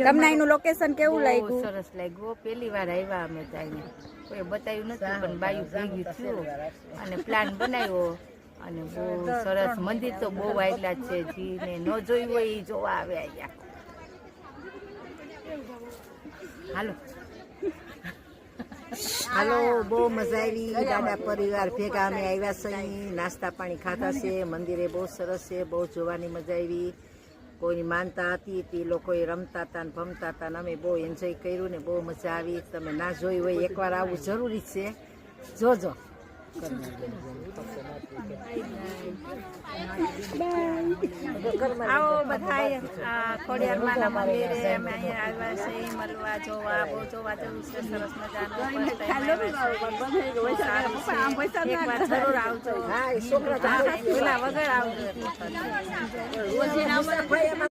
તમને એનું લોકેશન કેવું લાગ્યું? સરસ લાગ્યું. પહેલી વાર આવ્યા અમે ત્યાં, કોઈ બતાવ્યું નથી પણ બાયું ભેગી થયું અને પ્લાન બનાવ્યો અને બહુ સરસ. મંદિર તો બહુ આવેલા છે, જીને ન જોયું હોય એ જોવા આવે અહીંયા. હાલો હાલો, બહુ મજા આવી. દાદા પરિવાર ભેગા અમે આવ્યા છીએ, નાસ્તા પાણી ખાધા છે. મંદિરે બહુ સરસ છે, બહુ જોવાની મજા આવી. કોઈની માનતા હતી તે લોકોએ રમતા હતા ને ભમતા હતા ને અમે બહુ એન્જોય કર્યું ને બહુ મજા આવી. તમે ના જોઈ હોય એકવાર આવવું જરૂરી છે, જોજો. આવો બધા ખોડિયારમાંના મંદિરે અમે અહીંયા આવ્યા છીએ મળવા, જોવા. બહુ જોવા જેવું છે, સરસ મજાનું. એકવાર જરૂર આવજો, ભૂલા વગર આવજો.